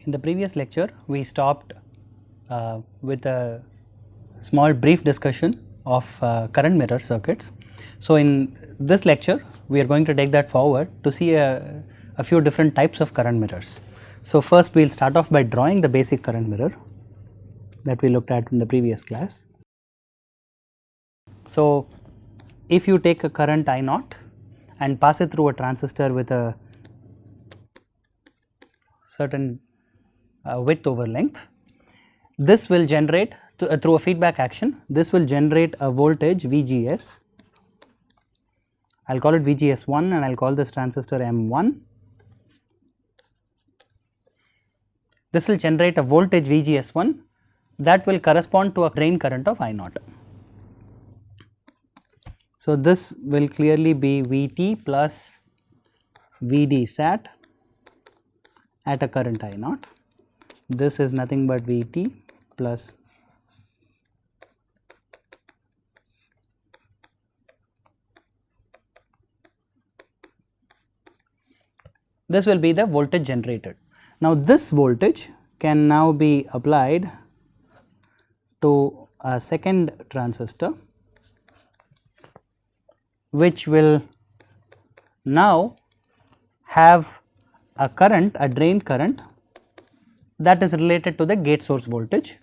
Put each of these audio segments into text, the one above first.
In the previous lecture, we stopped with a small brief discussion of current mirror circuits. So, in this lecture, we are going to take that forward to see a few different types of current mirrors. So, first we will start off by drawing the basic current mirror that we looked at in the previous class. So, if you take a current I naught and pass it through a transistor with a certain width over length, this will generate through a feedback action, this will generate a voltage VGS. I will call it VGS1 and I will call this transistor M1. This will generate a voltage VGS1 that will correspond to a drain current of I naught. So, this will clearly be Vt plus Vd sat at a current I naught. This is nothing but Vt plus this will be the voltage generated. Now, this voltage can now be applied to a second transistor, which will now have a current, a drain current that is related to the gate source voltage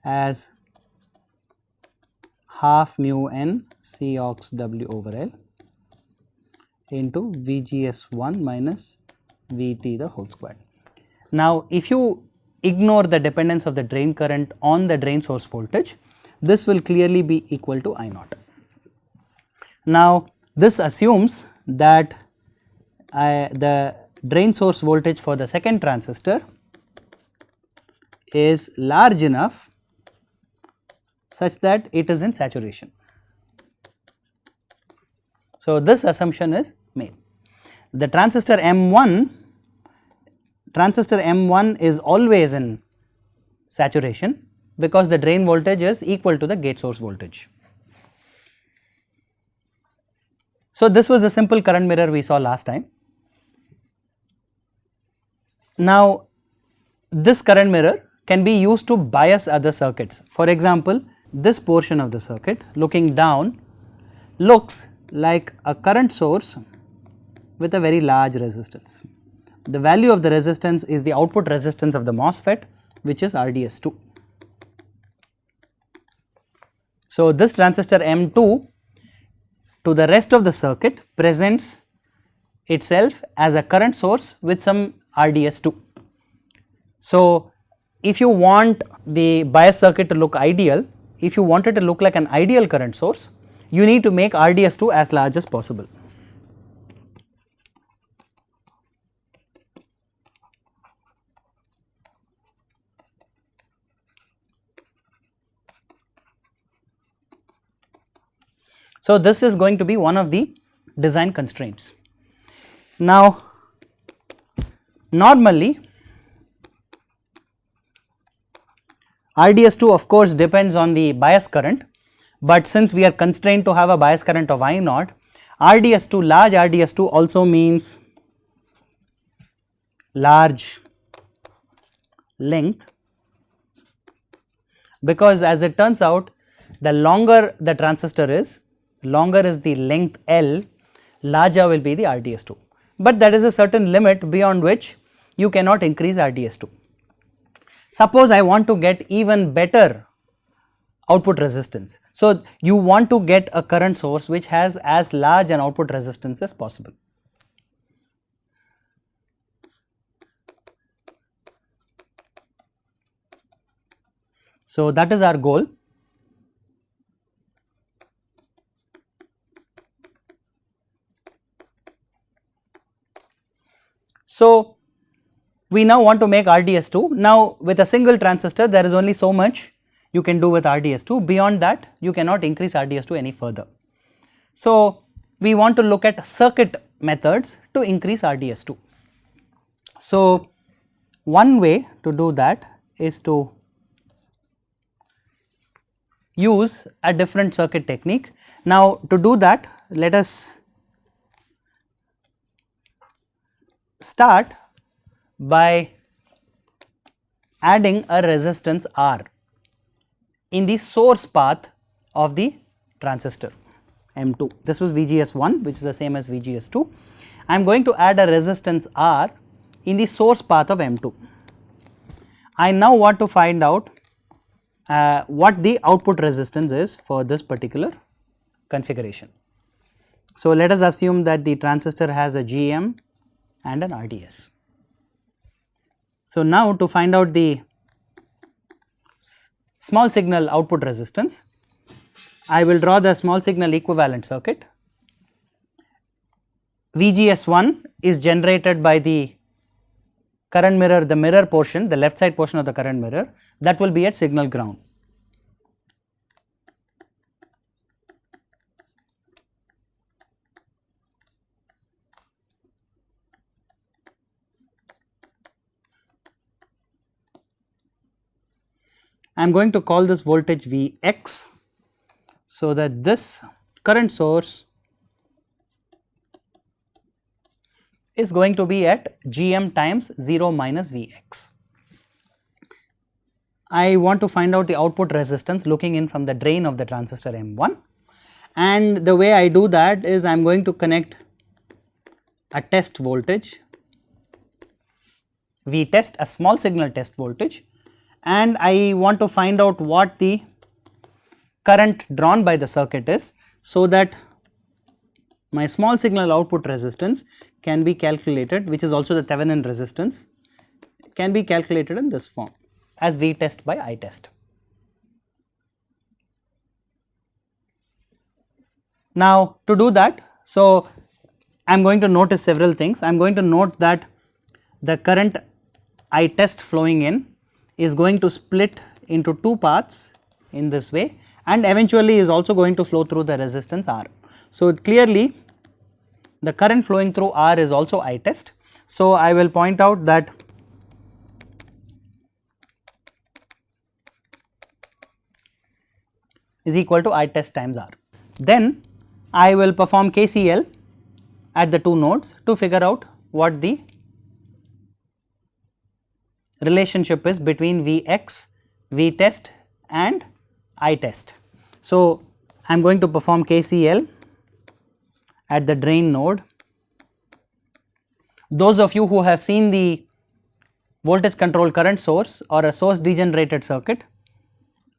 as half mu n C ox W over L into VGS1 minus Vt the whole square. Now, if you ignore the dependence of the drain current on the drain source voltage, this will clearly be equal to I naught. Now, this assumes that the drain source voltage for the second transistor is large enough such that it is in saturation. So, this assumption is made. The transistor M1 is always in saturation because the drain voltage is equal to the gate source voltage. So, this was the simple current mirror we saw last time. Now, this current mirror can be used to bias other circuits. For example, this portion of the circuit looking down looks like a current source with a very large resistance. The value of the resistance is the output resistance of the MOSFET, which is RDS2. So, this transistor M2 to the rest of the circuit presents itself as a current source with some RDS2. So, if you want the bias circuit to look ideal, if you want it to look like an ideal current source, you need to make RDS2 as large as possible. So, this is going to be one of the design constraints. Now, normally RDS2 of course depends on the bias current, but since we are constrained to have a bias current of I naught, RDS2, large RDS2 also means large length, because as it turns out, the longer the transistor is, longer is the length L, larger will be the RDS2, but there is a certain limit beyond which you cannot increase RDS2. Suppose I want to get even better output resistance. So, you want to get a current source which has as large an output resistance as possible. So, that is our goal. So, we now want to make RDS2. Now, with a single transistor, there is only so much you can do with RDS2. Beyond that, you cannot increase RDS2 any further. So, we want to look at circuit methods to increase RDS2. So, one way to do that is to use a different circuit technique. Now, to do that, let us start by adding a resistance R in the source path of the transistor M2. This was VGS1, which is the same as VGS2. I am going to add a resistance R in the source path of M2. I now want to find out what the output resistance is for this particular configuration. So, let us assume that the transistor has a GM and an RDS. So, now to find out the small signal output resistance, I will draw the small signal equivalent circuit. VGS1 is generated by the current mirror, the mirror portion, the left side portion of the current mirror, that will be at signal ground. I am going to call this voltage Vx, so that this current source is going to be at Gm times 0 minus Vx. I want to find out the output resistance looking in from the drain of the transistor M1, and the way I do that is I am going to connect a test voltage V test, a small signal test voltage, and I want to find out what the current drawn by the circuit is, so that my small signal output resistance can be calculated, which is also the Thevenin resistance, can be calculated in this form as V test by I test. Now, to do that, so I am going to notice several things. I am going to note that the current I test flowing in is going to split into two paths in this way, and eventually is also going to flow through the resistance R. So, clearly the current flowing through R is also I test. So, I will point out that is equal to I test times R. Then I will perform KCL at the two nodes to figure out what the relationship is between Vx, V test and I test. So, I am going to perform KCL at the drain node. Those of you who have seen the voltage controlled current source or a source degenerated circuit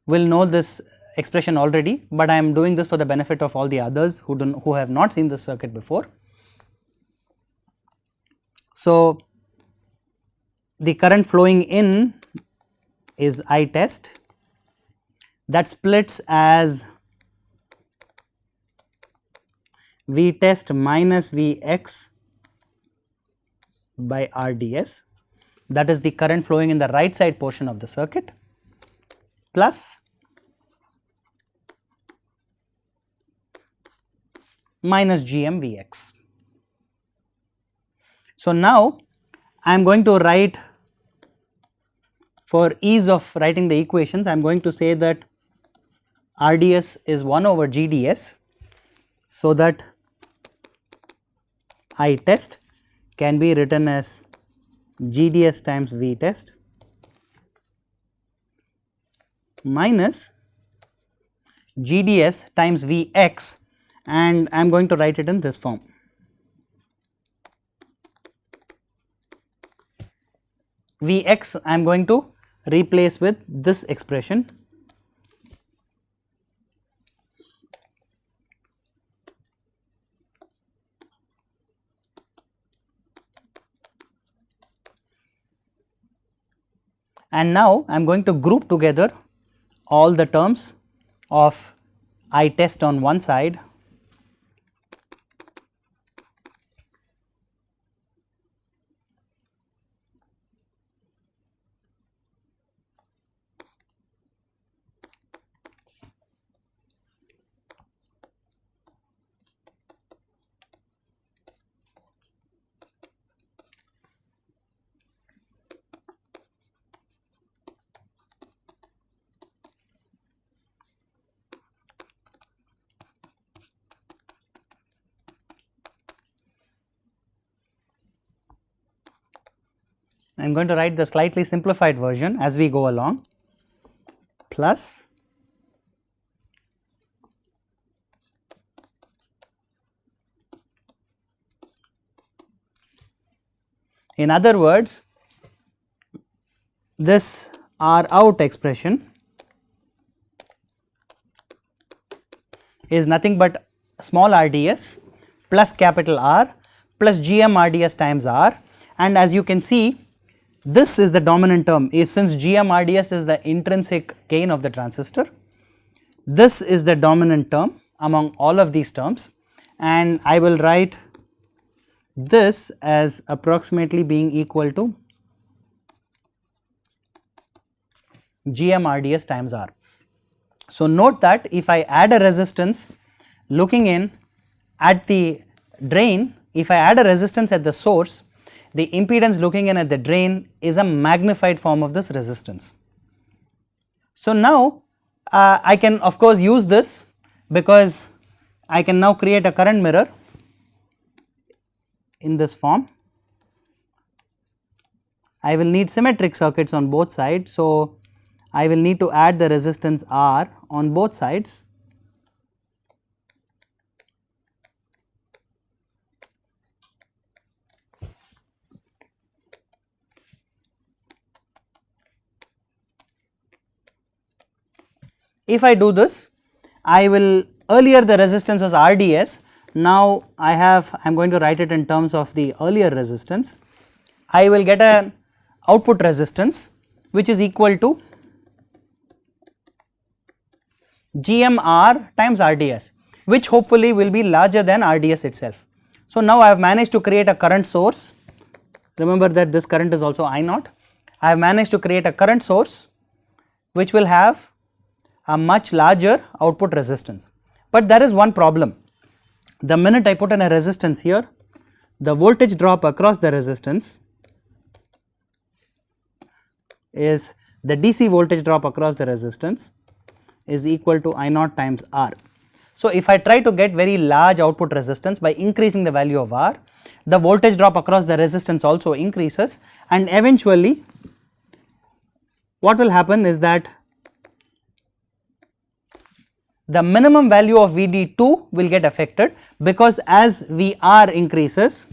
will know this expression already, but I am doing this for the benefit of all the others who have not seen this circuit before. So, the current flowing in is I test, that splits as V test minus Vx by RDS, that is the current flowing in the right side portion of the circuit, plus minus Gm Vx. So, now I am going to write, for ease of writing the equations, I am going to say that RDS is 1 over GDS, so that I test can be written as GDS times V test minus GDS times Vx, and I am going to write it in this form. Vx I am going to replace with this expression, and now I am going to group together all the terms of I test on one side I am going to write the slightly simplified version as we go along, plus in other words, this R out expression is nothing but small rds plus capital R plus GM rds times R, and as you can see, this is the dominant term. Since GM rds is the intrinsic gain of the transistor, this is the dominant term among all of these terms, and I will write this as approximately being equal to GM rds times R. So, note that if I add a resistance looking in at the drain, if I add a resistance at the source, the impedance looking in at the drain is a magnified form of this resistance. So, now I can of course use this, because I can now create a current mirror in this form. I will need symmetric circuits on both sides. So, I will need to add the resistance R on both sides. If I do this, I will, earlier the resistance was RDS, now I am going to write it in terms of the earlier resistance. I will get an output resistance which is equal to GMR times RDS, which hopefully will be larger than RDS itself. So, now I have managed to create a current source. Remember that this current is also I naught. I have managed to create a current source which will have a much larger output resistance. But there is one problem. The minute I put in a resistance here, the voltage drop across the resistance is the DC voltage drop across the resistance is equal to I naught times R. So, if I try to get very large output resistance by increasing the value of R, the voltage drop across the resistance also increases, and eventually what will happen is that the minimum value of VD2 will get affected, because as VR increases,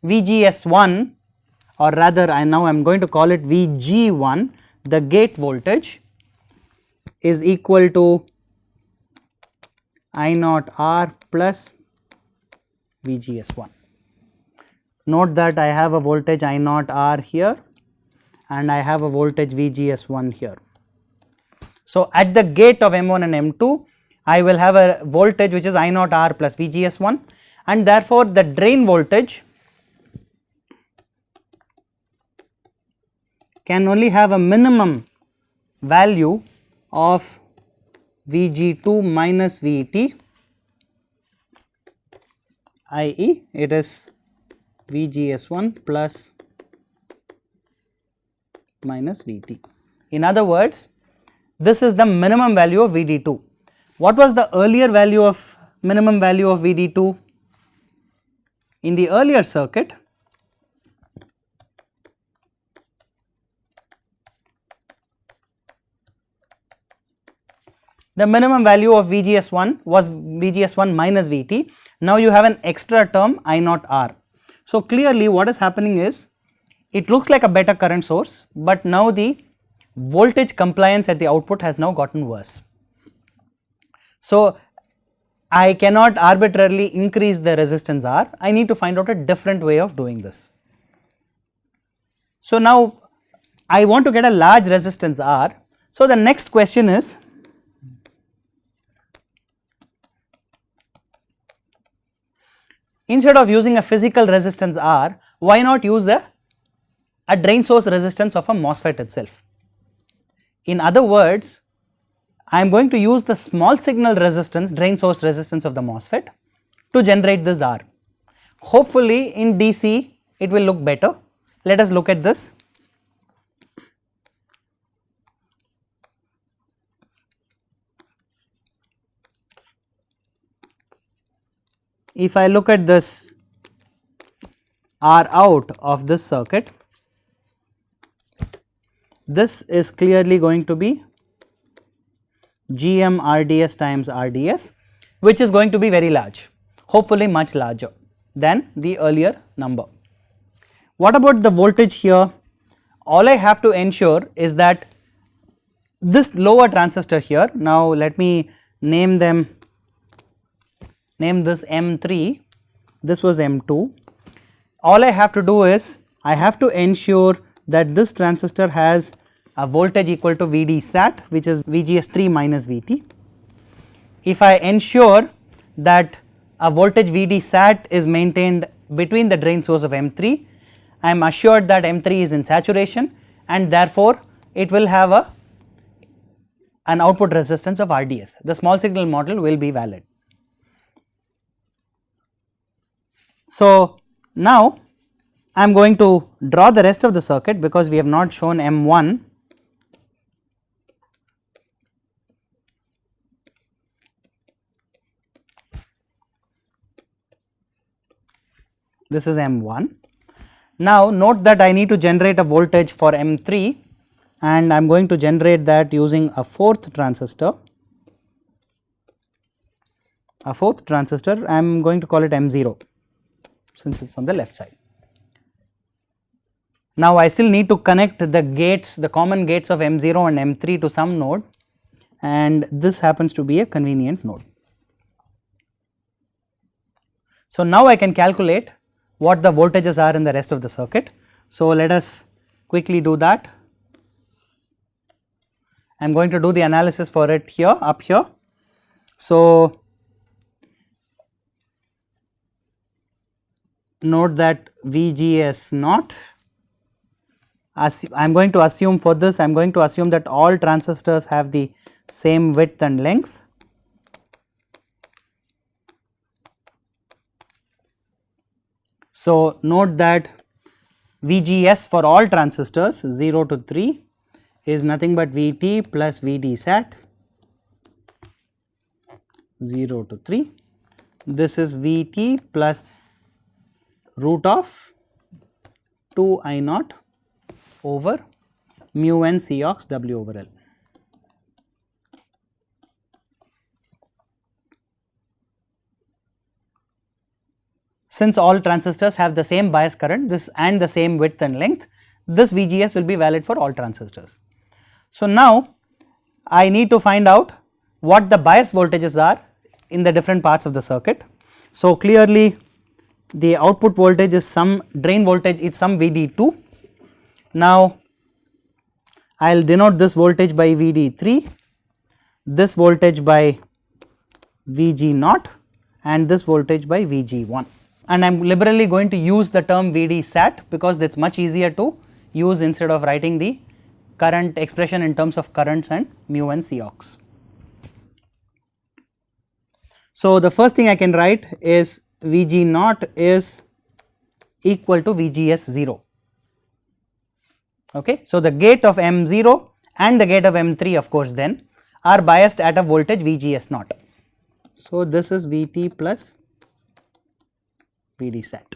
VGS1, or rather I am going to call it VG1, the gate voltage is equal to I naught R plus VGS1. Note that I have a voltage I naught R here and I have a voltage VGS1 here. So, at the gate of M1 and M2, I will have a voltage which is I naught R plus VGS1, and therefore, the drain voltage can only have a minimum value of Vg2 minus Vt, i.e. it is Vgs1 plus minus Vt. In other words, this is the minimum value of Vd2. What was the earlier value of minimum value of Vd2? In the earlier circuit, the minimum value of VGS1 was VGS1 minus Vt. Now you have an extra term I naught R. So, clearly what is happening is, it looks like a better current source, but now the voltage compliance at the output has now gotten worse. So, I cannot arbitrarily increase the resistance R, I need to find out a different way of doing this. So, now I want to get a large resistance R. So, the next question is, instead of using a physical resistance R, why not use a drain source resistance of a MOSFET itself? In other words, I am going to use the small signal resistance, drain source resistance of the MOSFET to generate this R. Hopefully, in DC it will look better. Let us look at this. If I look at this R out of this circuit, this is clearly going to be GM RDS times RDS, which is going to be very large, hopefully much larger than the earlier number. What about the voltage here? All I have to ensure is that this lower transistor here, now let me name this M3, this was M2. All I have to do is I have to ensure that this transistor has a voltage equal to VD sat, which is VGS3 minus VT. If I ensure that a voltage VD sat is maintained between the drain source of M3, I am assured that M3 is in saturation, and therefore it will have an output resistance of RDS. The small signal model will be valid. So now I am going to draw the rest of the circuit because we have not shown M1. This is M1. Now note that I need to generate a voltage for M3, and I am going to generate that using a fourth transistor. I am going to call it M0 since it is on the left side. Now I still need to connect the gates, the common gates of M0 and M3 to some node, and this happens to be a convenient node. So now I can calculate what the voltages are in the rest of the circuit. So let us quickly do that. I am going to do the analysis for it here, up here. So note that VGS naught, I am going to assume for this, I am going to assume that all transistors have the same width and length. So note that VGS for all transistors 0 to 3 is nothing but VT plus VD sat 0 to 3. This is VT plus root of 2 I naught over mu n Cox W over L. Since all transistors have the same bias current and the same width and length, this VGS will be valid for all transistors. So now I need to find out what the bias voltages are in the different parts of the circuit. So clearly the output voltage is some drain voltage is some VD2. Now I will denote this voltage by VD3, this voltage by VG0 and this voltage by VG1. And I am liberally going to use the term VD sat because that is much easier to use instead of writing the current expression in terms of currents and mu n Cox. So the first thing I can write is VG0 is equal to VGS 0. Okay. So the gate of M0 and the gate of M3 of course then are biased at a voltage VGS 0. So this is VT plus VD sat.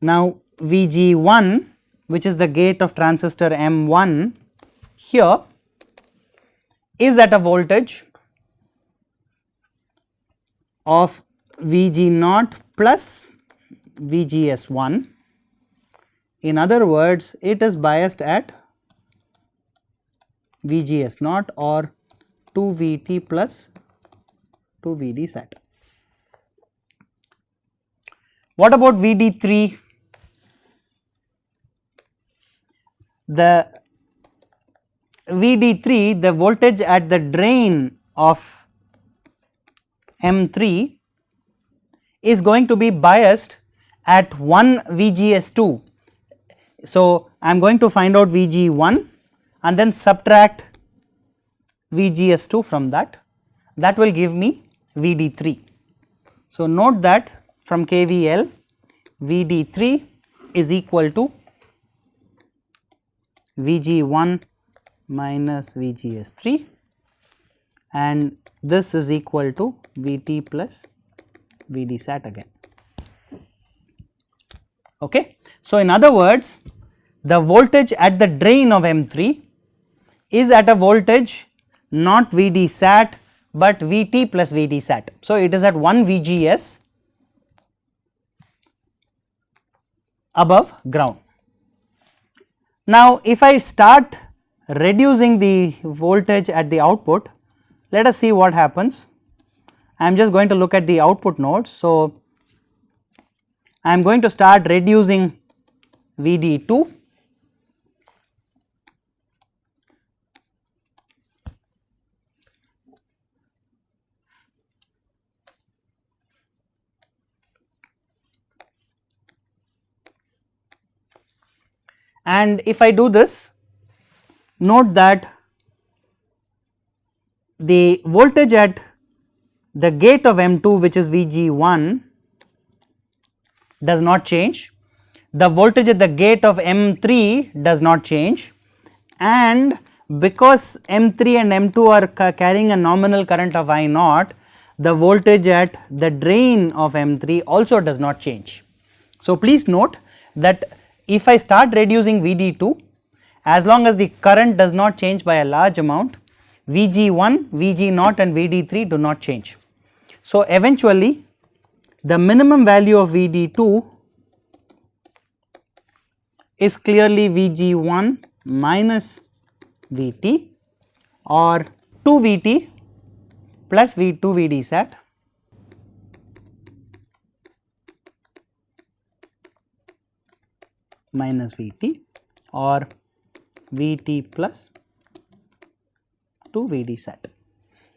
Now VG1, which is the gate of transistor M1 here, is at a voltage of VG0 plus VGS1. In other words, it is biased at VGS0 or 2VT plus 2VD sat. What about VD3? The VD3, the voltage at the drain of M3 is going to be biased at 1 VGS2. So I am going to find out VG1 and then subtract VGS2 from that. That will give me VD3. So note that from KVL VD3 is equal to VG1 minus VGS3 and this is equal to VT plus VD sat again. Okay. So, in other words, the voltage at the drain of M3 is at a voltage not Vd sat but Vt plus Vd sat. So, it is at 1 VGS above ground. Now, if I start reducing the voltage at the output, let us see what happens. I am just going to look at the output nodes. So, I am going to start reducing Vd2 and if I do this, note that the voltage at the gate of M2, which is Vg1, does not change, the voltage at the gate of M3 does not change, and because M3 and M2 are carrying a nominal current of I naught, the voltage at the drain of M3 also does not change. So, please note that if I start reducing Vd2, as long as the current does not change by a large amount, Vg1, Vg0 and Vd3 do not change. So, eventually the minimum value of Vd2 is clearly Vg1 minus Vt or 2 Vt plus V2 Vd sat minus Vt or Vt plus 2 Vd sat.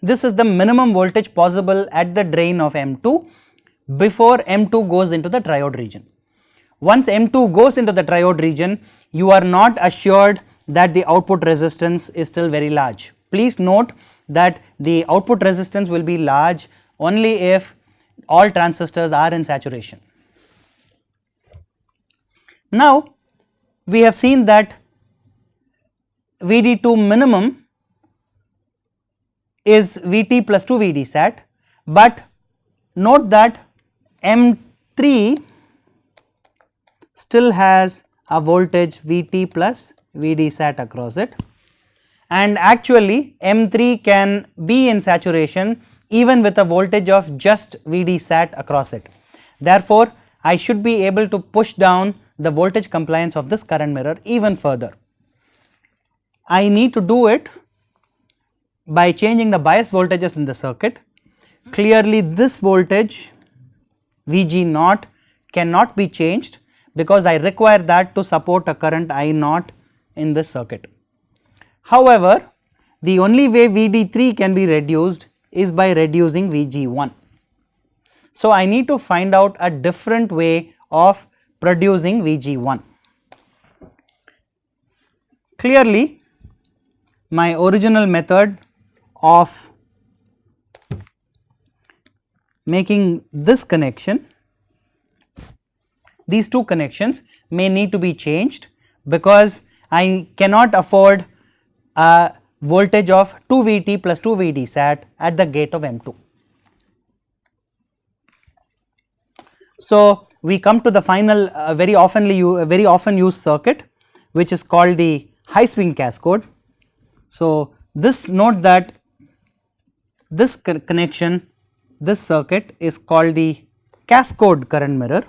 This is the minimum voltage possible at the drain of M2 before M2 goes into the triode region. Once M2 goes into the triode region, you are not assured that the output resistance is still very large. Please note that the output resistance will be large only if all transistors are in saturation. Now, we have seen that Vd2 minimum is Vt plus 2 Vd sat, but note that M3 still has a voltage Vt plus Vd sat across it, and actually M3 can be in saturation even with a voltage of just Vd sat across it. Therefore, I should be able to push down the voltage compliance of this current mirror even further. I need to do it by changing the bias voltages in the circuit. Clearly this voltage Vg0 cannot be changed because I require that to support a current I0 in this circuit. However, the only way Vd3 can be reduced is by reducing Vg1. So, I need to find out a different way of producing Vg1. Clearly, my original method of making this connection, these two connections may need to be changed because I cannot afford a voltage of 2 Vt plus 2 Vd sat at the gate of M2. So, we come to the final very often used circuit, which is called the high swing cascode. So, this note that this connection, this circuit is called the cascode current mirror.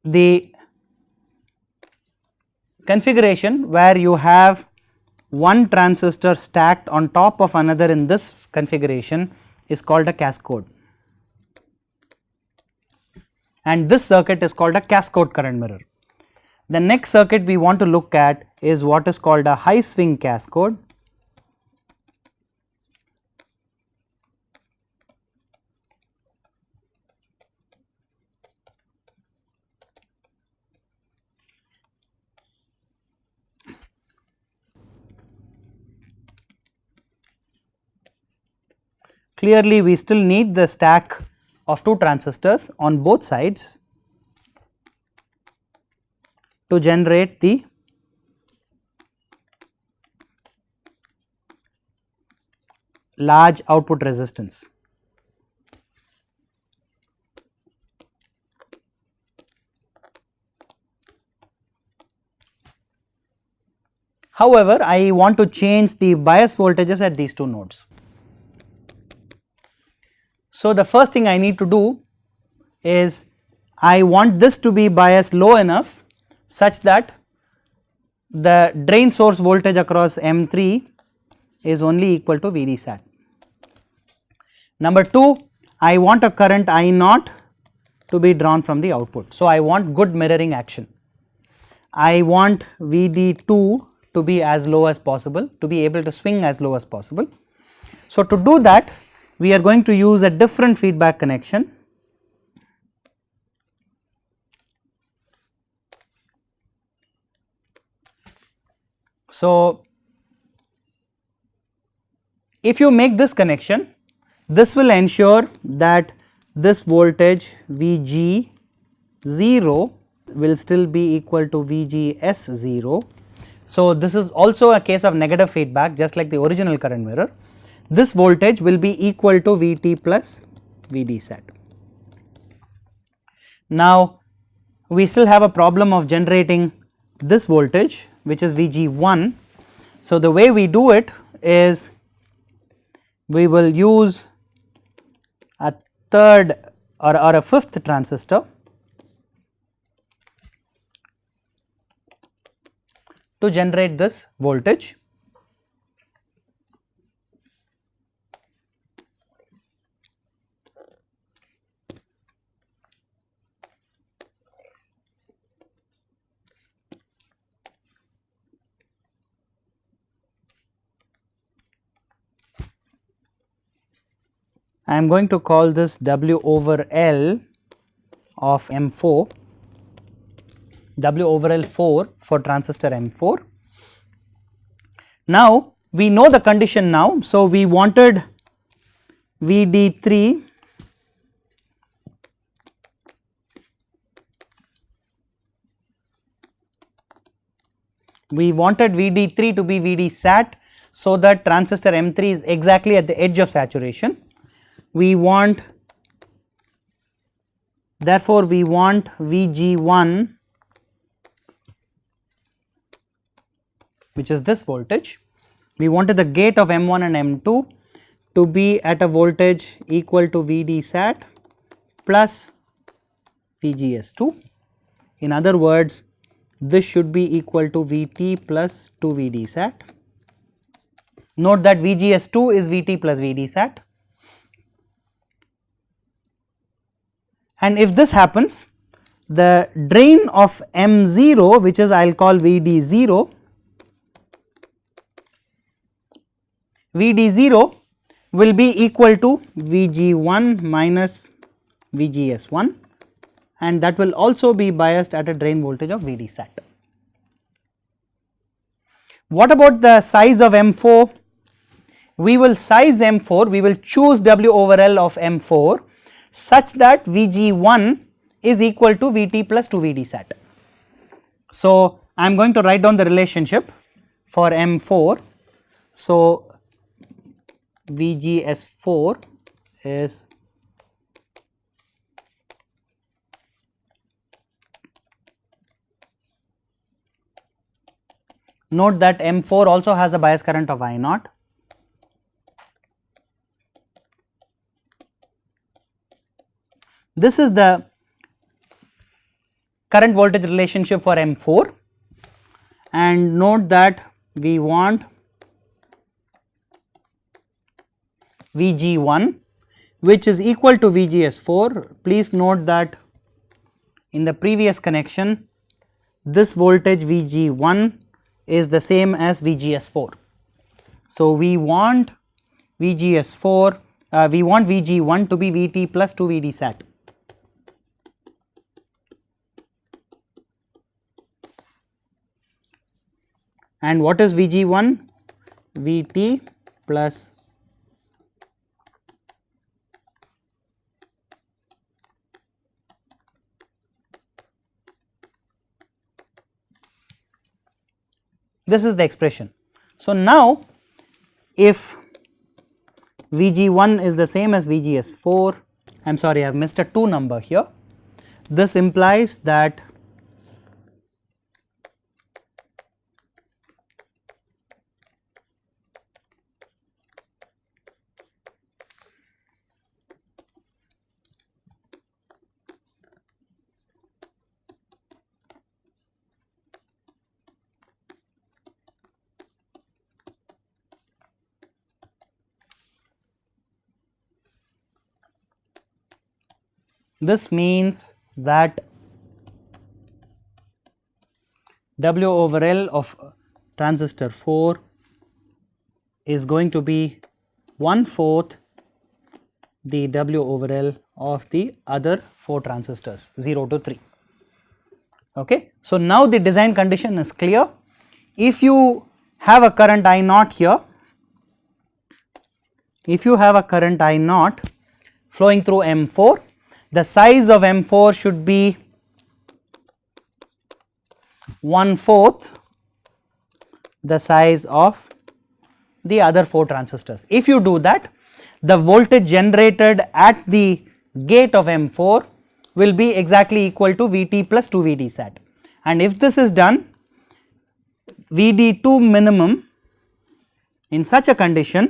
The configuration where you have one transistor stacked on top of another in this configuration is called a cascode, and this circuit is called a cascode current mirror. The next circuit we want to look at is what is called a high swing cascode. Clearly, we still need the stack of two transistors on both sides to generate the large output resistance. However, I want to change the bias voltages at these two nodes. So, the first thing I need to do is I want this to be biased low enough such that the drain source voltage across M3 is only equal to Vd sat. Number 2, I want a current I naught to be drawn from the output. So, I want good mirroring action. I want Vd2 to be as low as possible, to be able to swing as low as possible. So, to do that we are going to use a different feedback connection. So, if you make this connection, this will ensure that this voltage Vg0 will still be equal to Vgs0. So, this is also a case of negative feedback, just like the original current mirror. This voltage will be equal to Vt plus Vd sat. Now, we still have a problem of generating this voltage, which is Vg1. So, the way we do it is we will use a third or a fifth transistor to generate this voltage. I am going to call this W over L of M4, W over L 4 for transistor M4. Now, we know the condition now. So, we wanted Vd3 to be Vd sat, so that transistor M3 is exactly at the edge of saturation. We want, therefore, we want Vg1, which is this voltage. We wanted the gate of M1 and M2 to be at a voltage equal to Vd sat plus Vgs2. In other words, this should be equal to Vt plus 2 Vd sat. Note that Vgs2 is Vt plus Vd sat. And if this happens, the drain of M0, which is I will call Vd0, Vd0 will be equal to Vg1 minus Vgs1, and that will also be biased at a drain voltage of Vd sat. What about the size of M4? We will size M4, we will choose W over L of M4 such that Vg1 is equal to Vt plus 2 Vd sat. So, I am going to write down the relationship for M4. So, Vgs4 is note that M4 also has a bias current of I naught. This is the current voltage relationship for M4, and note that we want Vg1 which is equal to Vgs4. Please note that in the previous connection this voltage Vg1 is the same as Vgs4. So, we want Vgs4, we want Vg1 to be Vt plus 2 Vd sat. And what is Vg1? Vt plus this is the expression. So, now if Vg1 is the same as Vgs4. I am sorry, I have missed a 2 number here. This implies that this means that W over L of transistor 4 is going to be 1/4 the W over L of the other 4 transistors 0 to 3. Okay. So, now the design condition is clear. If you have a current I naught here, if you have a current I naught flowing through M4, the size of M4 should be 1/4 the size of the other 4 transistors. If you do that, the voltage generated at the gate of M4 will be exactly equal to Vt plus 2 Vd sat, and if this is done, Vd2 minimum in such a condition,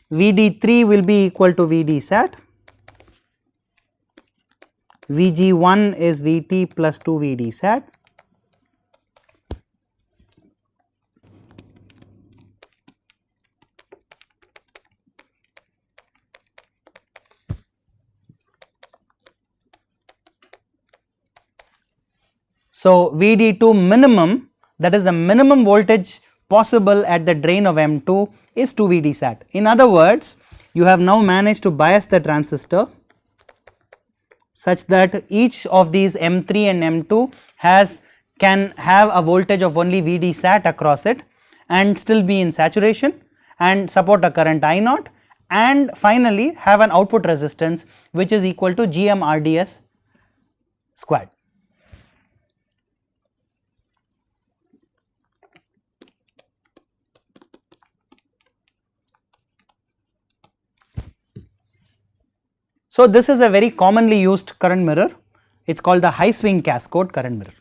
Vd3 will be equal to Vd sat, Vg1 is Vt plus 2 Vd sat, so Vd2 minimum, that is the minimum voltage possible at the drain of M2, is 2 Vd sat. In other words, you have now managed to bias the transistor such that each of these M3 and M2 can have a voltage of only Vd sat across it and still be in saturation and support a current I naught, and finally have an output resistance which is equal to Gm Rds squared. So, this is a very commonly used current mirror. It is called the high swing cascode current mirror.